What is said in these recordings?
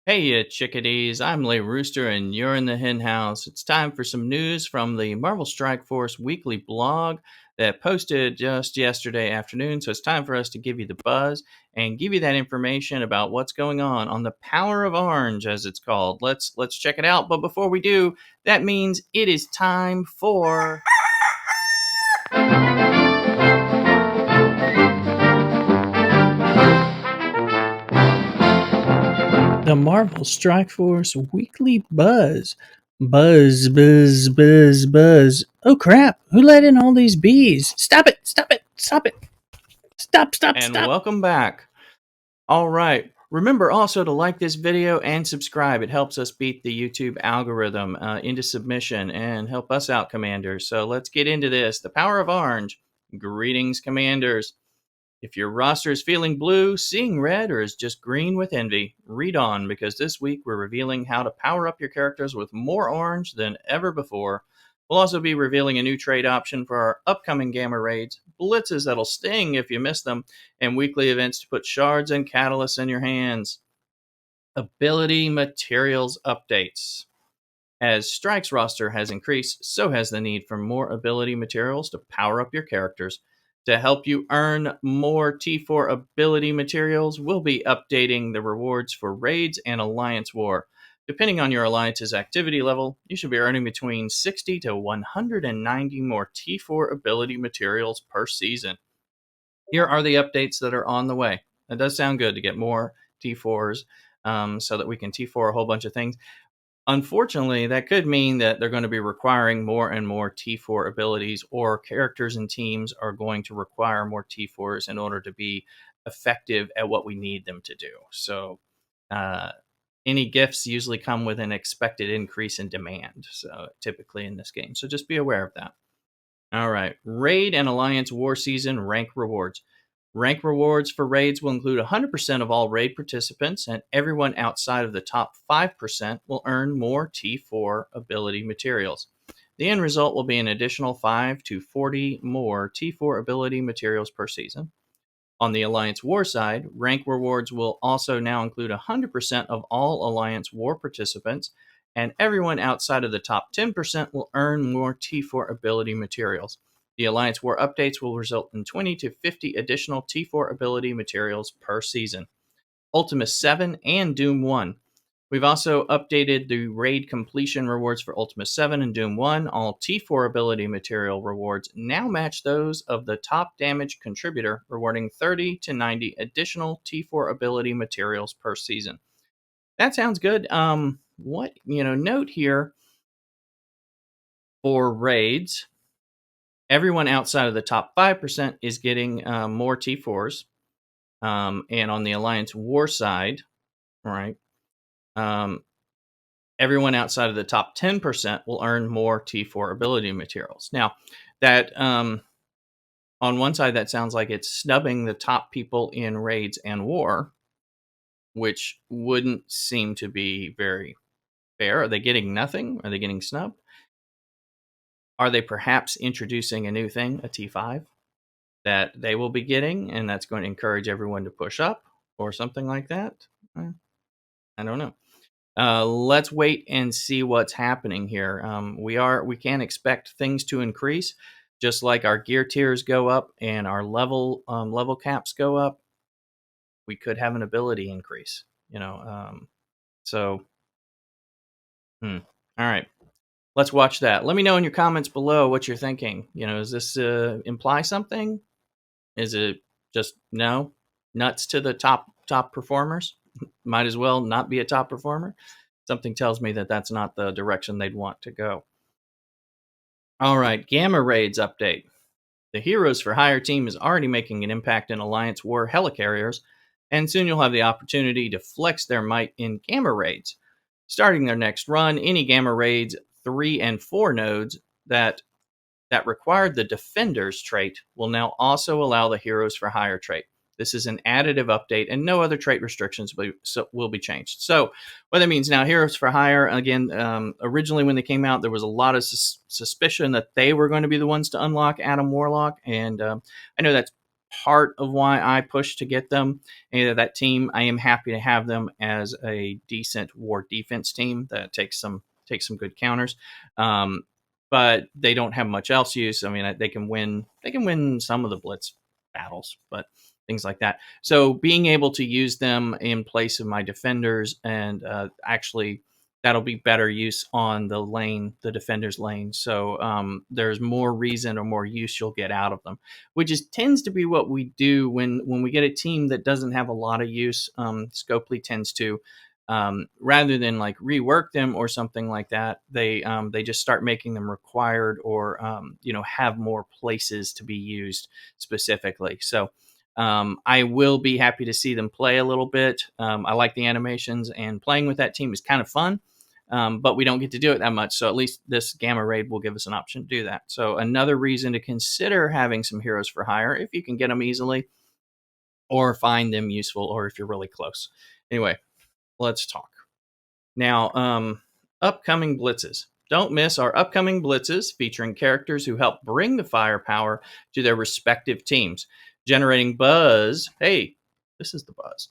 Hey, you chickadees. I'm Lay Rooster, and you're in the hen house. It's time for some news from the Marvel Strike Force weekly blog that posted just yesterday afternoon. So it's time for us to give you the buzz and give you that information about what's going on the Power of Orange, as it's called. Let's check it out. But before we do, that means it is time for the Marvel Strike Force Weekly Buzz. Buzz, buzz, buzz, buzz. Oh crap, who let in all these bees? Stop it, stop it, stop it. Stop, stop, and stop. welcome back. All right. Remember also to like this video and subscribe. It helps us beat the YouTube algorithm into submission and help us out, Commanders. So let's get into this. The Power of Orange. Greetings, Commanders. If your roster is feeling blue, seeing red, or is just green with envy, read on because this week we're revealing how to power up your characters with more orange than ever before. We'll also be revealing a new trade option for our upcoming Gamma raids, blitzes that'll sting if you miss them, and weekly events to put shards and catalysts in your hands. Ability materials updates. As Strike's roster has increased, so has the need for more ability materials to power up your characters. To help you earn more T4 ability materials, we'll be updating the rewards for raids and Alliance War. Depending on your Alliance's activity level, you should be earning between 60 to 190 more T4 ability materials per season. Here are the updates that are on the way. It does sound good to get more T4s so that we can T4 a whole bunch of things. Unfortunately, that could mean that they're going to be requiring more and more T4 abilities, or characters and teams are going to require more T4s in order to be effective at what we need them to do. So, uh, any gifts usually come with an expected increase in demand, so typically in this game. So, just be aware of that. All right. Raid and Alliance War Season rank rewards. Rank rewards for raids will include 100% of all raid participants, and everyone outside of the top 5% will earn more T4 ability materials. The end result will be an additional 5 to 40 more T4 ability materials per season. On the Alliance War side, rank rewards will also now include 100% of all Alliance War participants, and everyone outside of the top 10% will earn more T4 ability materials. The Alliance War updates will result in 20 to 50 additional T4 ability materials per season. Ultimus 7 and Doom 1. We've also updated the raid completion rewards for Ultimus 7 and Doom 1. All T4 ability material rewards now match those of the top damage contributor, rewarding 30 to 90 additional T4 ability materials per season. That sounds good. Note here for raids, everyone outside of the top 5% is getting more T4s. And on the Alliance War side, right, everyone outside of the top 10% will earn more T4 ability materials. Now, that on one side, that sounds like it's snubbing the top people in raids and war, which wouldn't seem to be very fair. Are they getting nothing? Are they getting snubbed? Are they perhaps introducing a new thing, a T5, that they will be getting, and that's going to encourage everyone to push up or something like that? I don't know. Let's wait and see what's happening here. We can expect things to increase, just like our gear tiers go up and our level caps go up. We could have an ability increase. So all right. Let's watch that. Let me know in your comments below what you're thinking. Does this imply something? Is it just no nuts to the top performers? Might as well not be a top performer. Something tells me that that's not the direction they'd want to go. All right, Gamma Raids update. The Heroes for Hire team is already making an impact in Alliance War helicarriers, and soon you'll have the opportunity to flex their might in Gamma Raids. Starting their next run, any Gamma Raids 3 and 4 nodes that required the Defenders trait will now also allow the Heroes for Hire trait. This is an additive update, and no other trait restrictions will be changed. So what that means now, Heroes for Hire, again, originally when they came out, there was a lot of suspicion that they were going to be the ones to unlock Adam Warlock, and I know that's part of why I push to get them. And that team, I am happy to have them as a decent war defense team that takes some good counters. Um, but they don't have much else use. I mean, they can win some of the blitz battles, but things like that. So being able to use them in place of my defenders, and actually that'll be better use on the lane, the defender's lane. So there's more reason or more use you'll get out of them, which tends to be what we do when we get a team that doesn't have a lot of use. Scopely tends to, rather than like rework them or something like that, they just start making them required, or have more places to be used specifically. So I will be happy to see them play a little bit. I like the animations, and playing with that team is kind of fun. But we don't get to do it that much. So at least this Gamma Raid will give us an option to do that. So another reason to consider having some heroes for hire if you can get them easily, or find them useful, or if you're really close. Anyway, let's talk. Now, upcoming blitzes. Don't miss our upcoming blitzes featuring characters who help bring the firepower to their respective teams, generating buzz. Hey, this is the buzz.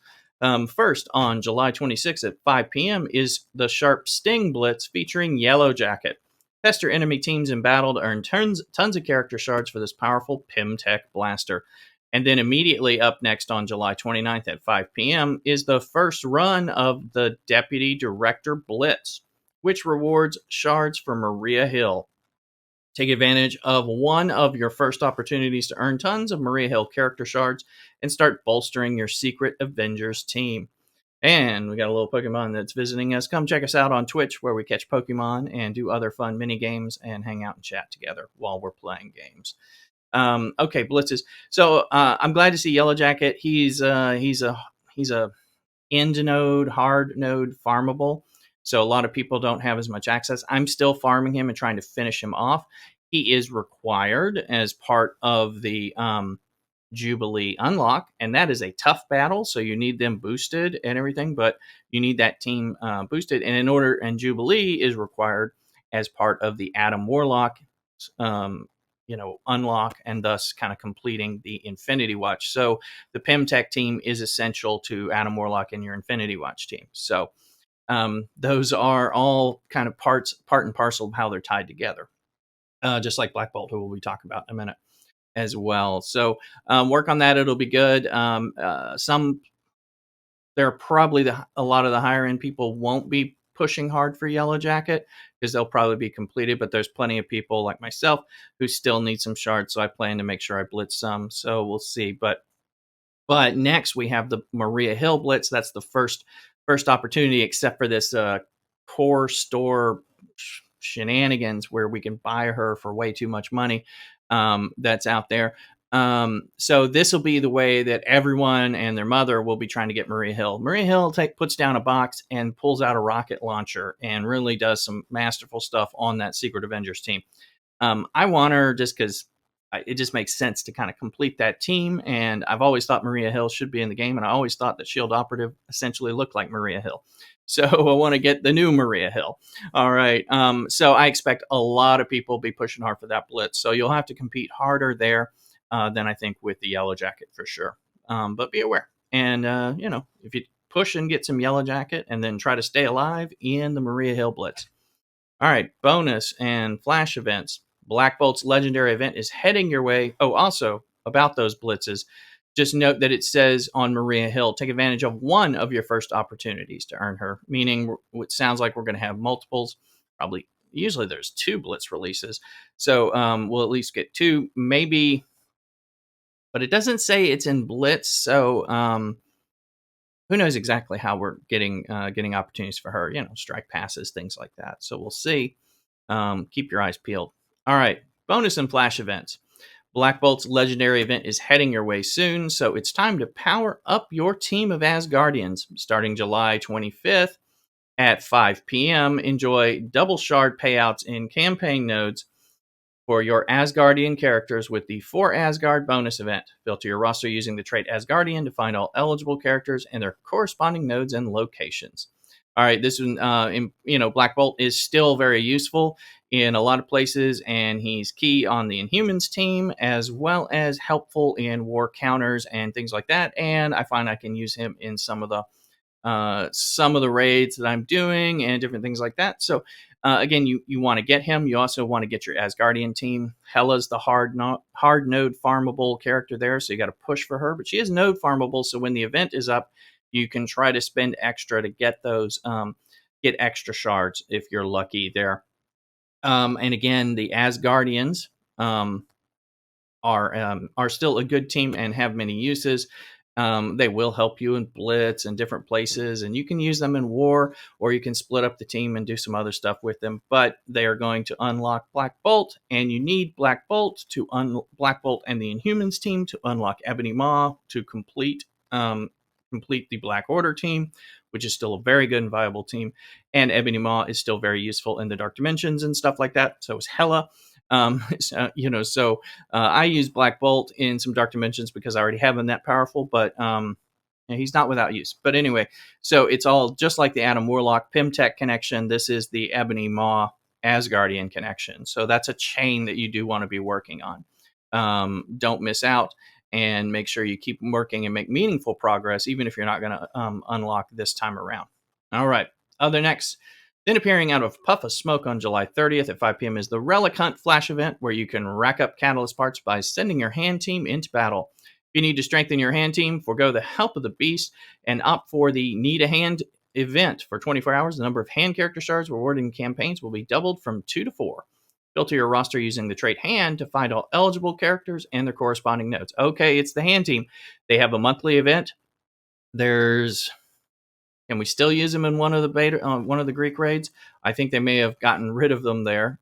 First, on July 26th at 5 p.m. is the Sharp Sting Blitz featuring Yellow Jacket. Pester enemy teams in battle to earn tons of character shards for this powerful Pimtech blaster. And then immediately up next on July 29th at 5 p.m. is the first run of the Deputy Director Blitz, which rewards shards for Maria Hill. Take advantage of one of your first opportunities to earn tons of Maria Hill character shards and start bolstering your Secret Avengers team. And we got a little Pokemon that's visiting us. Come check us out on Twitch, where we catch Pokemon and do other fun mini games and hang out and chat together while we're playing games. Okay, blitzes. So I'm glad to see Yellow Jacket. He's a end node, hard node, farmable. So a lot of people don't have as much access. I'm still farming him and trying to finish him off. He is required as part of the Jubilee unlock, and that is a tough battle. So you need them boosted and everything, but you need that team boosted. And Jubilee is required as part of the Adam Warlock unlock, and thus kind of completing the Infinity Watch. So the Pimtech team is essential to Adam Warlock and your Infinity Watch team. So those are all kind of part and parcel of how they're tied together. Just like Black Bolt, who we'll be talking about in a minute as well. So work on that; it'll be good. There are probably a lot of the higher end people won't be pushing hard for Yellow Jacket because they'll probably be completed, but there's plenty of people like myself who still need some shards, so I plan to make sure I blitz some. So we'll see. But next we have the Maria Hill Blitz. That's the first opportunity, except for this core store shenanigans where we can buy her for way too much money. That's out there. So this will be the way that everyone and their mother will be trying to get Maria Hill. Maria Hill puts down a box and pulls out a rocket launcher and really does some masterful stuff on that Secret Avengers team. I want her just because it just makes sense to kind of complete that team. And I've always thought Maria Hill should be in the game, and I always thought that Shield Operative essentially looked like Maria Hill. So I want to get the new Maria Hill. All right. So I expect a lot of people will be pushing hard for that blitz. So you'll have to compete harder there than I think with the Yellow Jacket for sure. But be aware. And, if you push and get some Yellow Jacket and then try to stay alive in the Maria Hill Blitz. All right. Bonus and flash events. Black Bolt's legendary event is heading your way. Oh, also about those blitzes, just note that it says on Maria Hill, take advantage of one of your first opportunities to earn her, meaning it sounds like we're going to have multiples. Probably, usually there's 2 blitz releases. So we'll at least get 2, maybe, but it doesn't say it's in blitz. So who knows exactly how we're getting opportunities for her, strike passes, things like that. So we'll see. Keep your eyes peeled. All right, bonus and flash events. Black Bolt's legendary event is heading your way soon, so it's time to power up your team of Asgardians. Starting July 25th at 5 p.m., enjoy double shard payouts in campaign nodes for your Asgardian characters with the For Asgard bonus event. Filter your roster using the trait Asgardian to find all eligible characters and their corresponding nodes and locations. All right, this one, Black Bolt is still very useful. in a lot of places, and he's key on the Inhumans team, as well as helpful in war counters and things like that. And I find I can use him in some of the raids that I'm doing and different things like that. So again, you want to get him. You also want to get your Asgardian team. Hela's the hard node farmable character there, so you got to push for her. But she is node farmable, so when the event is up, you can try to spend extra to get those get extra shards if you're lucky there. And again, the Asgardians are still a good team and have many uses. They will help you in Blitz and different places, and you can use them in war, or you can split up the team and do some other stuff with them. But they are going to unlock Black Bolt, and you need Black Bolt to Black Bolt and the Inhumans team to unlock Ebony Maw to complete the Black Order team, which is still a very good and viable team. And Ebony Maw is still very useful in the Dark Dimensions and stuff like that. So is Hela. I use Black Bolt in some Dark Dimensions because I already have him that powerful, but he's not without use. But anyway, so it's all just like the Adam Warlock Pimtech connection. This is the Ebony Maw Asgardian connection. So that's a chain that you do want to be working on. Don't miss out, and make sure you keep working and make meaningful progress, even if you're not going to unlock this time around. All right, other next. Then appearing out of Puff of Smoke on July 30th at 5 p.m. is the Relic Hunt Flash event, where you can rack up catalyst parts by sending your hand team into battle. If you need to strengthen your hand team, forgo the help of the beast and opt for the Need a Hand event. For 24 hours, the number of hand character shards rewarded in campaigns will be doubled from 2 to 4. Filter your roster using the trait Hand to find all eligible characters and their corresponding nodes. Okay, it's the hand team. They have a monthly event. Can we still use them in one of the Greek raids? I think they may have gotten rid of them there.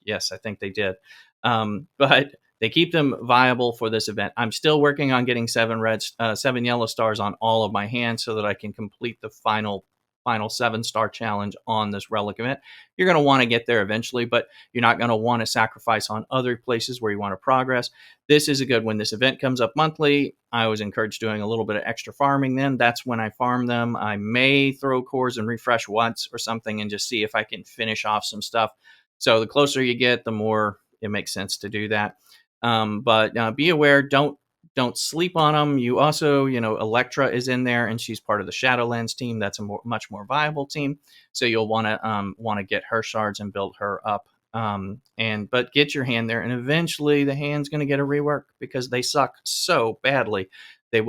Yes, I think they did. But they keep them viable for this event. I'm still working on getting 7 yellow stars on all of my hands so that I can complete the final 7-star challenge on this relic event. You're going to want to get there eventually, but you're not going to want to sacrifice on other places where you want to progress. This is a good one. This event comes up monthly. I always encourage doing a little bit of extra farming then. That's when I farm them. I may throw cores and refresh once or something and just see if I can finish off some stuff. So the closer you get, the more it makes sense to do that. But be aware, don't sleep on them. You also, Elektra is in there, and she's part of the Shadowlands team. That's a much more viable team. So you'll want to get her shards and build her up. But get your hand there, and eventually the hand's going to get a rework because they suck so badly. They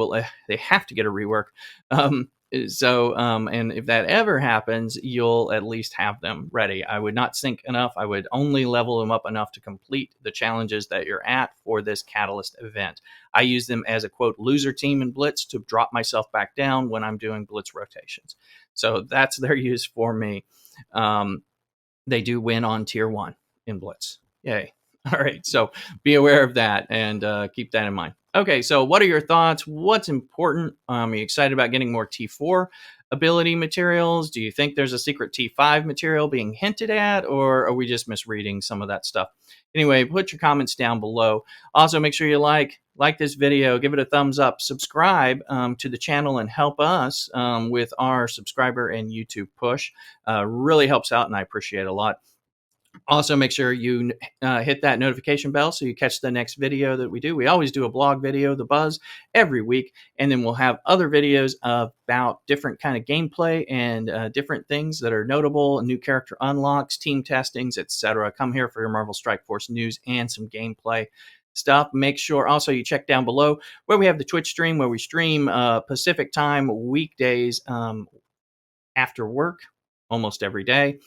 have to get a rework. And if that ever happens, you'll at least have them ready. I would not sink enough. I would only level them up enough to complete the challenges that you're at for this Catalyst event. I use them as a quote loser team in Blitz to drop myself back down when I'm doing Blitz rotations. So that's their use for me. They do win on tier 1 in Blitz. Yay. All right. So be aware of that and keep that in mind. Okay, so what are your thoughts? What's important? Are you excited about getting more T4 ability materials? Do you think there's a secret T5 material being hinted at, or are we just misreading some of that stuff? Anyway, put your comments down below. Also, make sure you like this video, give it a thumbs up, subscribe to the channel, and help us with our subscriber and YouTube push. Really helps out, and I appreciate it a lot. Also, make sure you hit that notification bell so you catch the next video that we do. We always do a blog video, The Buzz, every week, and then we'll have other videos about different kind of gameplay and different things that are notable, new character unlocks, team testings, etc. Come here for your Marvel Strike Force news and some gameplay stuff. Make sure also you check down below where we have the Twitch stream, where we stream Pacific time weekdays after work almost every day,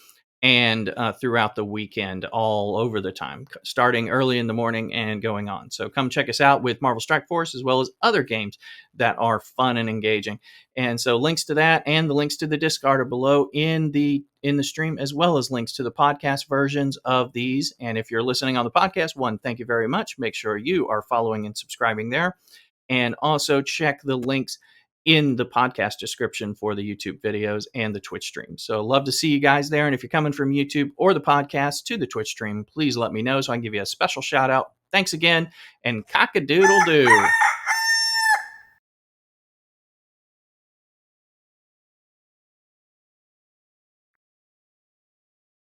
and throughout the weekend, all over the time, starting early in the morning and going on. So come check us out with Marvel Strike Force, as well as other games that are fun and engaging. And so links to that and the links to the Discord are below in the stream, as well as links to the podcast versions of these. And if you're listening on the podcast, thank you very much. Make sure you are following and subscribing there. And also check the links in the podcast description for the YouTube videos and the Twitch stream. So love to see you guys there. And if you're coming from YouTube or the podcast to the Twitch stream, please let me know so I can give you a special shout out. Thanks again, and cock-a-doodle-doo.